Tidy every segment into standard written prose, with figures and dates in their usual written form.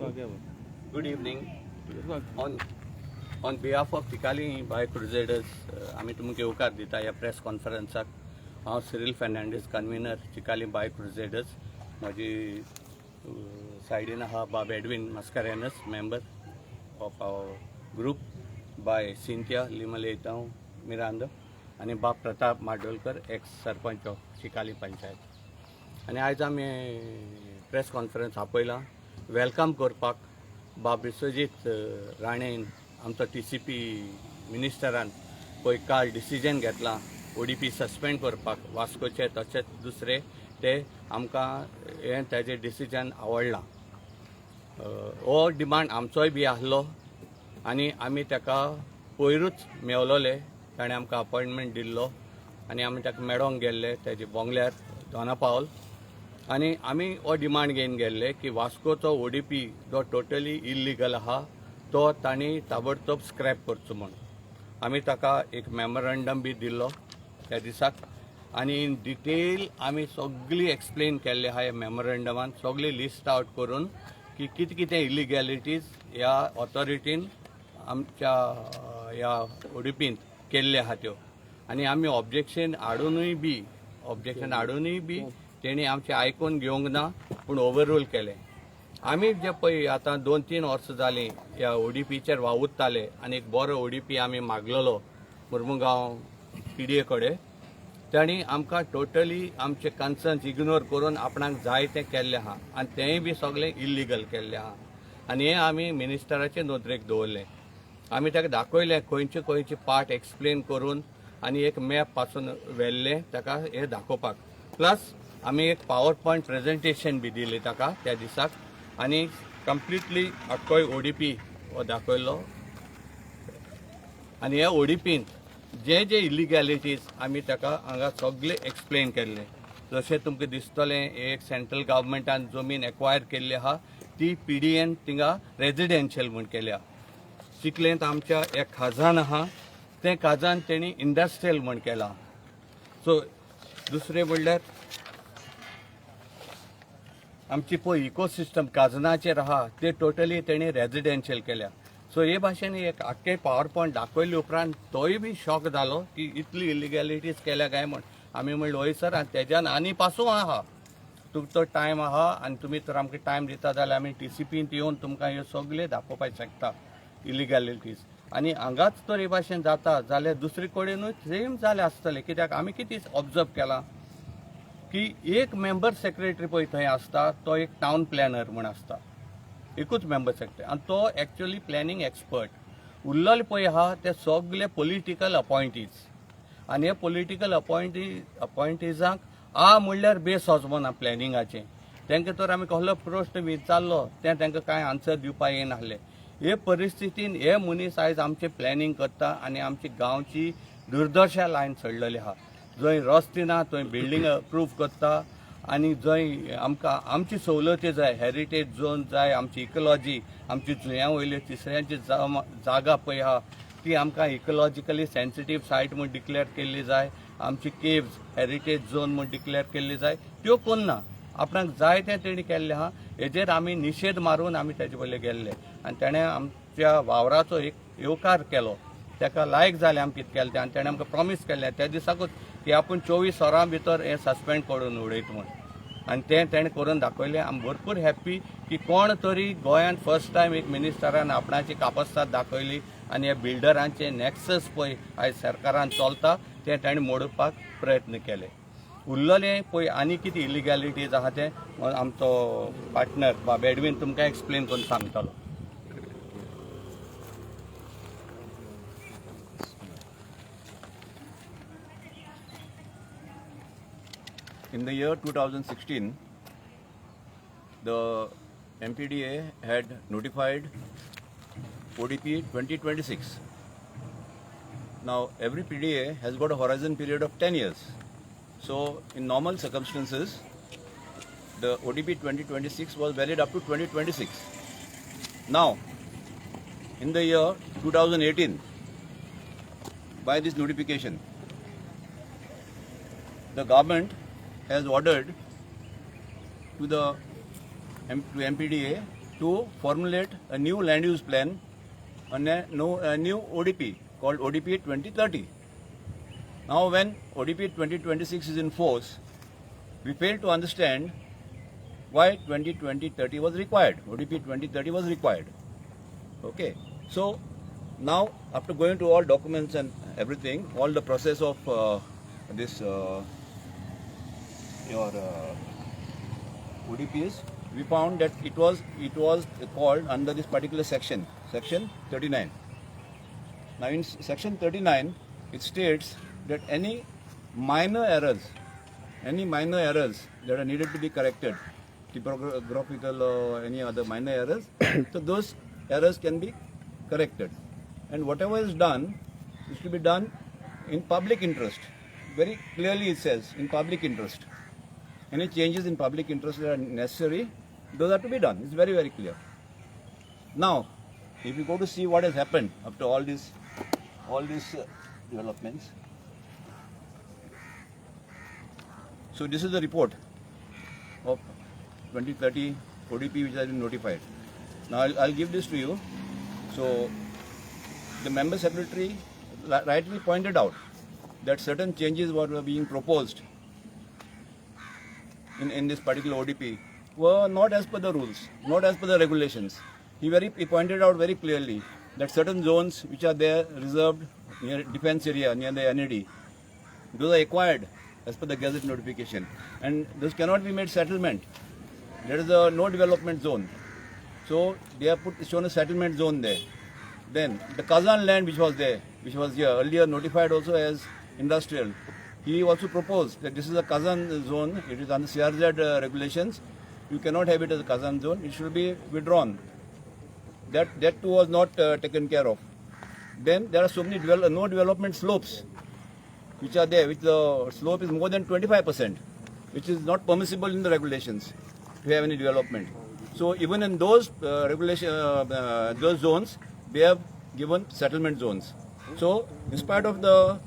Good evening. On behalf of Chicalim Bio-Crusaders, आम्ही तुमकां येवकार दिता ह्या प्रेस कॉन्फरन्साक. हांव सिरिल फर्नांडीस कन्व्हिनर चिकालीम बायो-क्रुसेडर्स. माझी सायडीन आहा बाब Edwin Mascarenhas, member of our group बाय सिंथिया लिमलेतांव मिरांदो आनी बाब प्रताप माडोलकर, एक्स सरपंच ऑफ चिकालीम पंचायत. आनी आयज आमी प्रेस कॉन्फरन्स आपयलां वेलकम करपाक बाब विश्वजीत राणेन आमचो TCP मिनिस्टरान पळय काल डिसिजन घेतलां ODP सस्पेंड करपाक वास्कोचे तशेंच दुसरे ते आमकां हें ताजें डिसिजन आवडलां. हो डिमांड आमचोय बी आसलो आनी आमी ताका पयरूच मेवलोले. ताणें आमकां अपॉयंटमेंट दिल्लो आनी आमी ताका मेळोंक गेल्ले ताजे बंगल्यार दोना पावल. आनी आमी हो डिमांड घेवन गेल्ले की वास्कोचो ODP जो टोटली इल्लिगल आहा तो तांणी ताबडतोब स्क्रॅप करचो म्हूण. आमी ताका एक मेमोरंडम बी दिल्लो त्या दिसाक आनी इन डिटेल आमी सगळी एक्सप्लेन केल्ले आहा ह्या मेमोरंडमान, सगळी लिस्ट आउट करून की कितें कितें इलिगॅलिटीज ह्या ऑथॉरिटीन आमच्या ह्या ODPन केल्ले आहा त्यो. आनी आमी ऑब्जेक्शन हाडूनय बी तेणी आमचें आयकून घेवंक ना पूण ओवररूल केलें. आमी जे पळय आतां 2-3 वर्सां जालीं ह्या ODPचेर वावुरताले आनी एक बरो ODP आमी मागलेलो मुर्मुगांव PDA कडेन. तांणी आमकां टोटली आमचे कन्सर्न्स इग्नोर करून आपणाक जाय तें केल्लें आहा आनी तेंय बी सगळें इल्लिगल केल्लें आहा. आनी हें आमी मिनिस्टराचे नोदरेक दवरलें. आमी ताका दाखयलें खंयचे पार्ट एक्सप्लेन करून आनी एक मॅप पासून व्हेल्लें ताका हें दाखोवपाक. प्लस आमी एक पावर पॉयंट प्रेजेंटेशन बी दिलें ताका त्या दिसाक आनी कंप्लिटली आख्खोय ODP हो दाखयलो. आनी ह्या ODPन जे इलिगॅलिटीज आमी ताका हांगा सगळे एक्सप्लेन केल्ले. जशें तुमकां दिसतलें एक सेंट्रल गव्हर्मेंटान जमीन एक्वायर केल्ली आहा ती PDAन थिंगा रेजिडेन्शियल म्हूण केल्या. चिकलेंत आमच्या एक खाजान आहा तें खाजान तेणी इंडस्ट्रियल म्हूण केलां. सो दुसरें म्हणल्यार आमची पळय इकोसिस्टम काजनाचेर आहा ते टोटली तेणी रेजिडेन्शियल केल्या. सो हे भाशेन एक आख्खे पावर पॉयंट दाखयले उपरांत तोय बी शॉक जालो की इतली इलिगॅलिटीज केल्या काय म्हण. आमी म्हणलें हय सर आनी तेज्यान आनी पासून आहा, तुमचो टायम आहा आनी तुमी तर आमकां टायम दिता जाल्यार आमी TCPन येवन तुमकां ह्यो सगळे दाखोवपाक शकता इलिगॅलिटीज. आनी हांगाच तर हे भाशेन जाता जाल्यार दुसरे कडेनूय सेम जालें आसतलें. कित्याक आमी कितें ऑब्जर्व केलां की एक मेंबर सेक्रेटरी पळय थंय आसता तो एक टावन प्लॅनर म्हूण आसता, एकूच मेंबर सेक्रेटरी आनी तो एक्चुअली प्लॅनिंग एक्सपर्ट. उरलेले पळय आहा ते सगळे पॉलिटिकल अपॉयंटीज आनी हे पॉलिटिकल अपॉयंटीजांक म्हणल्यार बेस वचना प्लॅनिंगाचें. तांकां तर आमी कसलो प्रश्न विचारलो तें तांकां कांय आन्सर दिवपाक येनासलें. हे परिस्थितीन हे मनीस आयज आमचें प्लॅनिंग करता आनी आमची गांवची दुर्दशा लायन चडलेली आहा. जंय रस्ते ना थंय बिल्डींग अप्रूव करता आनी जंय आमकां आमची सवलती जाय, हेरिटेज झोन जाय, आमची इकोलॉजी, आमची जुंया वयल्यो तिसऱ्यांची जागा पळय आहा ती आमकां इकोलॉजिकली सेन्सिटीव सायट म्हूण डिक्लेअर केल्ली जाय, आमची केव्ज हेरिटेज झोन म्हूण डिक्लेअर केल्ली जाय, त्यो करना. आपणाक जाय तें तेणी केल्लें आहा. हेजेर आमी निशेध मारून आमी तेजे वयले गेल्ले आनी तेणें आमच्या वावराचो एक येवकार केलो. ताका लायक जालें आमी कितें केलें तें आनी तेणें आमकां प्रॉमीस केलें त्या दिसाकूच की आपूण 24 वरां भितर हें सस्पेंड करून उडयत म्हूण. आनी तें तेणें करून दाखयलें. आमी भरपूर हॅप्पी की कोण तरी गोंयांत फर्स्ट टायम एक मिनिस्टरान आपणाची कापास्ताद दाखयली आनी ह्या बिल्डरांचे नॅक्सस पळय आयज सरकारान चलता तें ताणें मोडपाक प्रयत्न केले. उरलेलें पळय आनी कितें इलिगॅलिटीज आहा तें आमचो पार्टनर बाब एडविन तुमकां एक्सप्लेन करून सांगतलो. In the year 2016, the MPDA had notified ODP 2026. Now, every PDA has got a horizon period of 10 years. So, in normal circumstances, the ODP 2026 was valid up to 2026. Now, in the year 2018, by this notification, the government has ordered to MPDA to formulate a new land use plan and a new ODP called ODP 2030. Now when ODP 2026 is in force, we fail to understand why 2030 was required. ODP 2030 was required. Okay. So now after going to all documents and everything, all the process of this ODPs, we found that it was called under this particular section 39. Now in section 39, it states that any minor errors that are needed to be corrected, typographical or any other minor errors, so those errors can be corrected. And whatever is done is to be done in public interest. Very clearly it says, in public interest. Any changes in public interest that are necessary, those are to be done. It's very, very clear. Now, if you go to see what has happened after all these developments. So this is the report of 2030 ODP which has been notified. Now I'll give this to you. So the member secretary rightly pointed out that certain changes were being proposed in this particular ODP were not as per the rules, not as per the regulations. He pointed out very clearly that certain zones which are there reserved near defense area, near the NAD, those are acquired as per the Gazette notification, and this cannot be made settlement. There is a no development zone, so they have shown a settlement zone there. Then the Kazan land which was there, which was here earlier notified also as industrial, he also proposed that this is a Kazan zone. It is under CRZ regulations. You cannot have it as a Kazan zone. It should be withdrawn. That too was not taken care of. Then there are so many no development slopes which are there, which the slope is more than 25%, which is not permissible in the regulations to have any development. So even in those those zones, they have given settlement zones. So in spite of the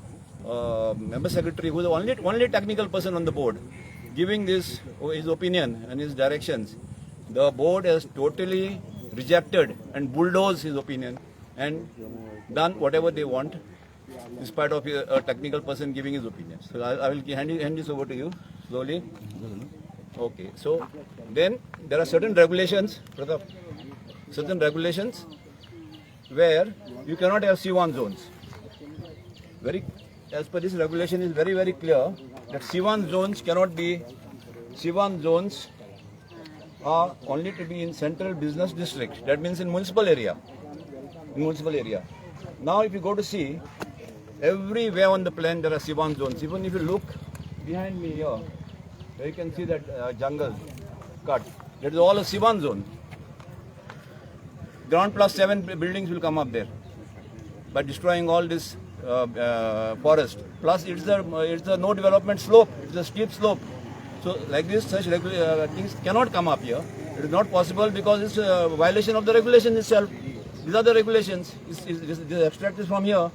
member secretary, who is the only technical person on the board, giving his opinion and his directions, the board has totally rejected and bulldozed his opinion and done whatever they want in spite of a technical person giving his opinion. So I will hand this over to you slowly. Okay. So then there are certain regulations, where you cannot have C1 zones. As per this regulation is very, very clear that C1 zones cannot be, C1 zones are only to be in central business district. That means in municipal area. Now if you go to see, everywhere on the plan there are C1 zones. Even if you look behind me here, you can see that jungle cut. That is all a C1 zone. Ground plus 7 buildings will come up there by destroying all this forest. Plus it's a no development slope. It's a steep slope. So like this, such things cannot come up here. It is not possible because it's a violation of the regulation itself. These are the regulations. This abstract is from here.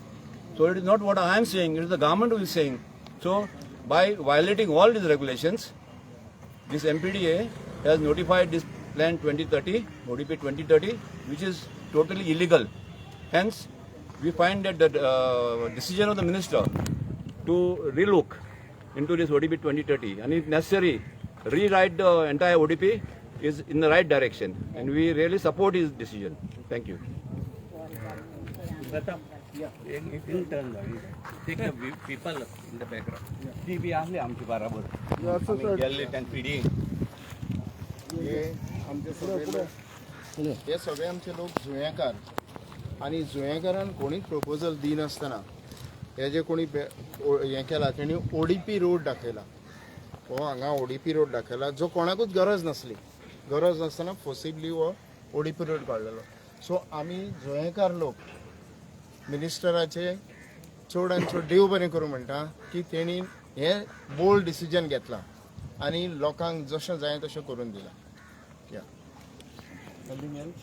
So it is not what I am saying. It is the government who is saying. So by violating all these regulations, this MPDA has notified this plan 2030, ODP 2030, which is totally illegal. Hence, we find that the decision of the minister to relook into this ODP 2030 and if necessary, rewrite the entire ODP is in the right direction. And we really support his decision. Thank you. in turn, take the people in the background. TV आले आमची बराबर. गॅलरीत आणि PD. हे सगळे आमचे लोक जुयेकार आणि जुयेकारान कोणी proposal दिनासतना हे जे कोणी हे केला त्यांनी ODP रोड दाखयला. हो हांगा ODP रोड दाखयला जो कोणाकूच गरज नसली. गरज नसतना पॉसिबली हो ODP रोड काडलेलो. सो आमी जुयेकार लोक मिनिस्टराचे चड आनी चड देव बरें करूं म्हणटा की तेणी हे बोल्ड डिसिजन घेतला आणि लोकांक जशें जाय तशें करून दिला. Something else?